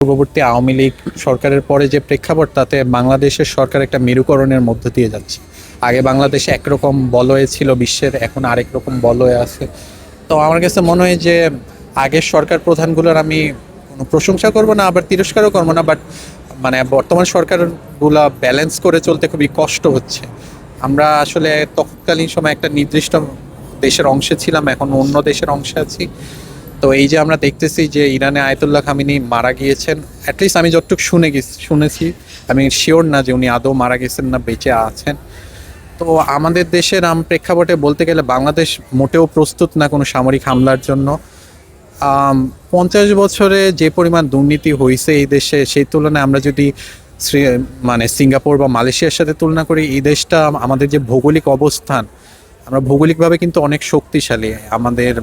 পূর্ববর্তী আওয়ামী লীগ সরকারের পরে যে প্রেক্ষাপট, তাতে বাংলাদেশের সরকার একটা মেরুকরণের মধ্য দিয়ে যাচ্ছে। আগে বাংলাদেশে একরকম বলয়ে ছিল বিশ্বের, এখন আরেক রকম বলয়ে আছে। তো আমার কাছে মনে হয় যে আগের সরকার প্রধানগুলোর আমি কোনো প্রশংসা করব না, আবার তিরস্কারও করবো না, বাট মানে বর্তমান সরকারগুলা ব্যালেন্স করে চলতে খুবই কষ্ট হচ্ছে। আমরা আসলে তৎকালীন সময় একটা নির্দিষ্ট দেশের অংশে ছিলাম, এখন অন্য দেশের অংশে আছি। তো এই যে আমরা দেখতেছি যে ইরানে আয়াতুল্লাহ খামিনি মারা গিয়েছেন, অ্যাটলিস্ট আমি যতটুকু শুনেছি, আমি শিওর না যে উনি আদৌ মারা গেছেন না বেঁচে আছেন। তো আমাদের দেশের প্রেক্ষাপটে বলতে গেলে বাংলাদেশ মোটেও প্রস্তুত না কোনো সামরিক হামলার জন্য। 50 বছরে যে পরিমাণ দুর্নীতি হয়েছে এই দেশে, সেই তুলনায় আমরা যদি মানে সিঙ্গাপুর বা মালয়েশিয়ার সাথে তুলনা করি, এই দেশটা আমাদের যে ভৌগোলিক অবস্থান, আমরা ভৌগোলিকভাবে কিন্তু অনেক শক্তিশালী। আমাদের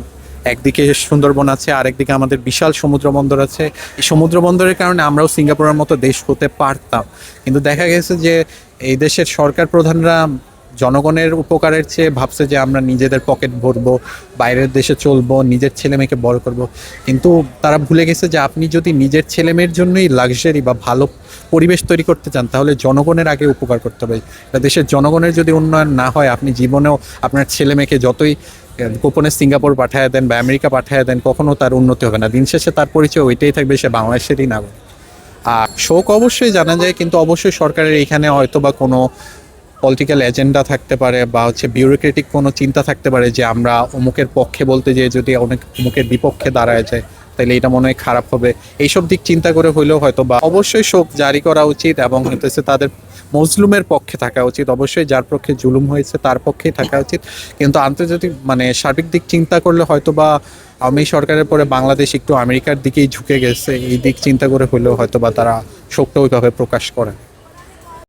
একদিকে সুন্দরবন আছে, আরেকদিকে আমাদের বিশাল সমুদ্র বন্দর আছে। এই সমুদ্র বন্দরের কারণে আমরাও সিঙ্গাপুরের মতো দেশ হতে পারতাম, কিন্তু দেখা গেছে যে এই দেশের সরকার প্রধানরা জনগণের উপকারের চেয়ে ভাবছে যে আমরা নিজেদের পকেট ভরবো, বাইরের দেশে চলবো, নিজের ছেলে মেয়েকে বড় করব। কিন্তু তারা ভুলে গেছে যে আপনি যদি নিজের ছেলে মেয়ের জন্যই লাক্সারি বা ভালো পরিবেশ তৈরি করতে চান, তাহলে জনগণের আগে উপকার করতে হবে। দেশের জনগণের যদি উন্নয়ন না হয়, আপনি জীবনেও আপনার ছেলে মেয়েকে যতই গোপনে সিঙ্গাপুর পাঠায় দেন বা আমেরিকা পাঠায় দেন, কখনো তার উন্নতি হবে না। দিন শেষে তার পরিচয় ওইটাই থাকবে, সে বাংলাদেশেরই নাগরিক। আর শোক অবশ্যই জানা যায়, কিন্তু অবশ্যই সরকারের এইখানে হয়তো বা কোনো পলিটিক্যাল এজেন্ডা থাকতে পারে, বা বিউরোক্রেটিক কোনো চিন্তা থাকতে পারে যে আমরা অমুকের পক্ষে বলতে যেয়ে যদি অনেক অমুকের বিপক্ষে দাঁড়ায় যায়, তাহলে এটা মনে হয় খারাপ হবে। এইসব দিক চিন্তা করে হইলেও হয়তো বা অবশ্যই শোক জারি করা উচিত, এবং হইতেছে তাদের মজলুমের পক্ষে থাকা উচিত। অবশ্যই যার পক্ষে জুলুম হয়েছে তার পক্ষেই থাকা উচিত, কিন্তু আন্তর্জাতিক মানে সার্বিক দিক চিন্তা করলে হয়তো বা আওয়ামী সরকারের পরে বাংলাদেশ একটু আমেরিকার দিকেই ঝুঁকে গেছে। এই দিক চিন্তা করে হইলেও হয়তো বা তারা শোকটা ওইভাবে প্রকাশ করে।